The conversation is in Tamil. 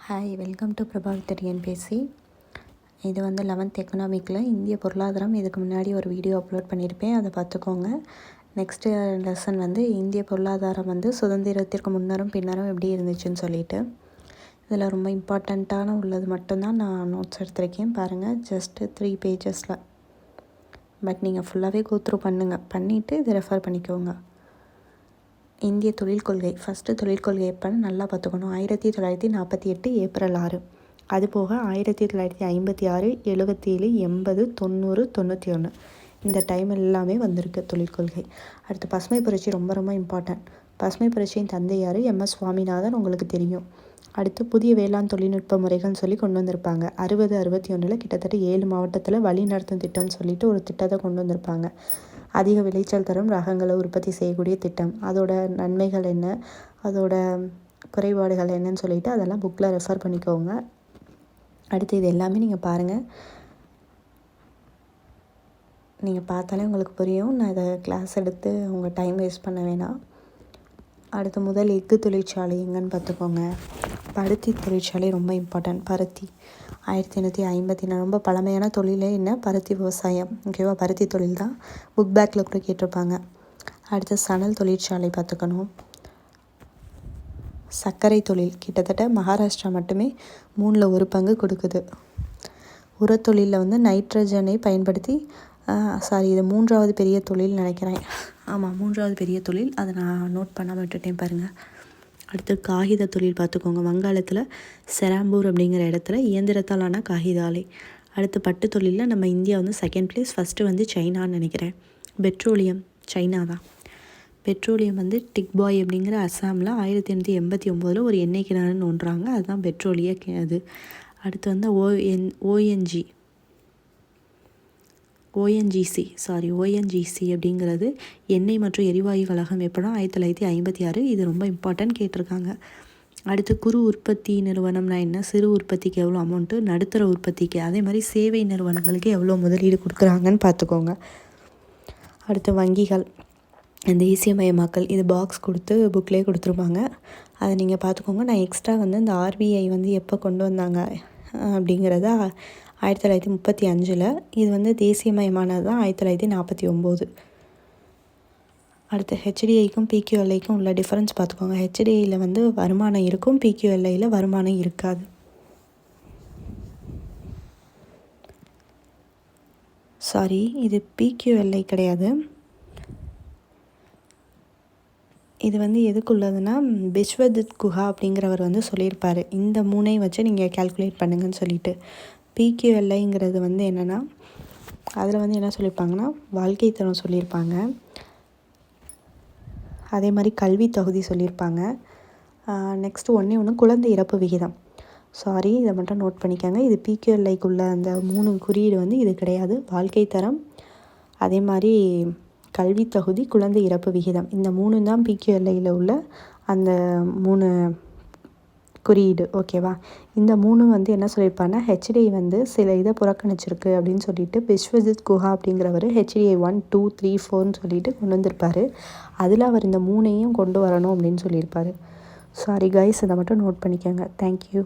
Hi, welcome to Prabhavith TNPSC. இது வந்து 11th எக்கனாமிக்கில் இந்திய பொருளாதாரம். இதுக்கு முன்னாடி ஒரு வீடியோ அப்லோட் பண்ணியிருப்பேன், அதை பார்த்துக்கோங்க. நெக்ஸ்ட்டு லெசன் வந்து இந்திய பொருளாதாரம் வந்து சுதந்திரத்திற்கு முன்னரும் பின்னரும் எப்படி இருந்துச்சுன்னு சொல்லிட்டு. இதில் ரொம்ப இம்பார்ட்டண்ட்டான உள்ளது மட்டும்தான் நான் நோட்ஸ் எடுத்திருக்கேன். பாருங்கள், ஜஸ்ட்டு 3 பேஜஸில். பட் நீங்கள் ஃபுல்லாகவே கோத்ரூ பண்ணிவிட்டு இதை ரெஃபர் பண்ணிக்கோங்க. இந்திய தொழில் கொள்கை. ஃபஸ்ட்டு தொழில் கொள்கை எப்போன்னு நல்லா பார்த்துக்கணும். 1948 ஏப்ரல் 6. அதுபோக 1956, 77, 80, 90, 91 இந்த டைம் எல்லாமே வந்திருக்கு தொழில் கொள்கை. அடுத்து பசுமை புரட்சி ரொம்ப ரொம்ப இம்பார்ட்டன்ட். பசுமை புரட்சியின் தந்தை யார்? MS சுவாமிநாதன், உங்களுக்கு தெரியும். அடுத்து புதிய வேளாண் தொழில்நுட்ப முறைகள்னு சொல்லி கொண்டு வந்திருப்பாங்க. 60, 61 கிட்டத்தட்ட 7 மாவட்டத்தில் வழி நடத்தும் திட்டம்னு சொல்லிட்டு ஒரு திட்டத்தை கொண்டு வந்திருப்பாங்க. அதிக விளைச்சல் தரும் ரகங்களை உற்பத்தி செய்யக்கூடிய திட்டம். அதோட நன்மைகள் என்ன, அதோட குறைபாடுகள் என்னன்னு சொல்லிட்டு அதெல்லாம் புக்கில் ரெஃபர் பண்ணிக்கோங்க. அடுத்து இது எல்லாமே நீங்கள் பாருங்கள். நீங்கள் பார்த்தாலே உங்களுக்கு புரியும். நான் இதை கிளாஸ் எடுத்து உங்கள் டைம் வேஸ்ட் பண்ண வேணாம். அடுத்து முதல் எஃகு தொழிற்சாலை எங்கன்னு பார்த்துக்கோங்க. பருத்தி தொழிற்சாலை ரொம்ப இம்பார்ட்டன்ட். பருத்தி 1854 ரொம்ப பழமையான தொழிலே என்ன? பருத்தி விவசாயம். ஓகேவா? பருத்தி தொழில் தான். புக் பேக்கில் கூட கேட்டிருப்பாங்க. அடுத்து சணல் தொழிற்சாலை பார்த்துக்கணும். சர்க்கரை தொழில் கிட்டத்தட்ட மகாராஷ்டிரா மட்டுமே 3ல் 1 பங்கு கொடுக்குது. உரத்தொழிலில் வந்து நைட்ரஜனை பயன்படுத்தி இது 3வது பெரிய தொழில் நினைக்கிறேன். ஆமாம், 3வது பெரிய தொழில். அதை நான் நோட் பண்ணாமல் விட்டுட்டேன் பாருங்கள். அடுத்து காகித தொழில் பார்த்துக்கோங்க. வங்காளத்தில் செராம்பூர் அப்படிங்கிற இடத்துல இயந்திரத்தாலான காகித ஆலை. அடுத்து பட்டு தொழிலில் நம்ம இந்தியா வந்து 2nd place. ஃபஸ்ட்டு வந்து சைனான்னு நினைக்கிறேன். பெட்ரோலியம் சைனா தான். பெட்ரோலியம் வந்து டிக்பாய் அப்படிங்கிற அஸ்ஸாமில் 1889 ஒரு எண்ணெய் கிணறுன்னு ஒன்றாங்க. அதுதான் பெட்ரோலிய அது. அடுத்து வந்து ஓஎன்ஜிசி அப்படிங்கிறது எண்ணெய் மற்றும் எரிவாயு கழகம். எப்போனா 1956. இது ரொம்ப இம்பார்ட்டன்ட், கேட்டிருக்காங்க. அடுத்து குறு உற்பத்தி நிறுவனம்னா என்ன? சிறு உற்பத்திக்கு எவ்வளோ அமௌண்ட்டு, நடுத்தர உற்பத்திக்கு, அதே மாதிரி சேவை நிறுவனங்களுக்கு எவ்வளோ முதலீடு கொடுக்குறாங்கன்னு பார்த்துக்கோங்க. அடுத்து வங்கிகள், தேசியமயமாக்கல். இது பாக்ஸ் கொடுத்து புக்லேயே கொடுத்துருப்பாங்க, அதை நீங்கள் பார்த்துக்கோங்க. நான் எக்ஸ்ட்ரா வந்து இந்த RBI வந்து எப்போ கொண்டு வந்தாங்க அப்படிங்கிறத 1935. இது வந்து தேசியமயமானது தான் 1949. அடுத்து HDIக்கும் PQLIக்கும் உள்ள டிஃப்ரென்ஸ் பார்த்துக்கோங்க. HDIயில் வந்து வருமானம் இருக்கும், PQLIயில் வருமானம் இருக்காது. இது PQLI கிடையாது. இது வந்து எதுக்குள்ளதுன்னா பிஸ்வதத் குஹா அப்படிங்கிறவர் வந்து சொல்லியிருப்பார், இந்த 3ஐயும் வச்சு நீங்கள் கால்குலேட் பண்ணுங்கன்னு சொல்லிட்டு. PQLIங்கிறது வந்து என்னென்னா, அதில் வந்து என்ன சொல்லியிருப்பாங்கன்னா வாழ்க்கை தரம் சொல்லியிருப்பாங்க, அதே மாதிரி கல்வி தகுதி சொல்லியிருப்பாங்க. நெக்ஸ்ட்டு ஒன்று குழந்தை இறப்பு விகிதம். இதை மட்டும் நோட் பண்ணிக்கோங்க. இது PQLIக்குள்ள அந்த 3 குறியீடு வந்து இது கிடையாது. வாழ்க்கை தரம், அதே மாதிரி கல்வி தகுதி, குழந்தை இறப்பு விகிதம், இந்த 3 தான் PQLIயில் உள்ள அந்த 3 குறியீடு. ஓகேவா? இந்த 3 வந்து என்ன சொல்லியிருப்பாங்கன்னா, HDI வந்து சில இதை புறக்கணிச்சிருக்கு அப்படின்னு சொல்லிட்டு பிஸ்வஜித் குஹா அப்படிங்கிறவர் HDI 1, 2, 3, 4ன்னு சொல்லிட்டு கொண்டு வந்திருப்பார். அதில் அவர் இந்த 3ஐயும் கொண்டு வரணும் அப்படின்னு சொல்லியிருப்பார். கைஸ், இதை மட்டும் நோட் பண்ணிக்கோங்க. தேங்க்யூ.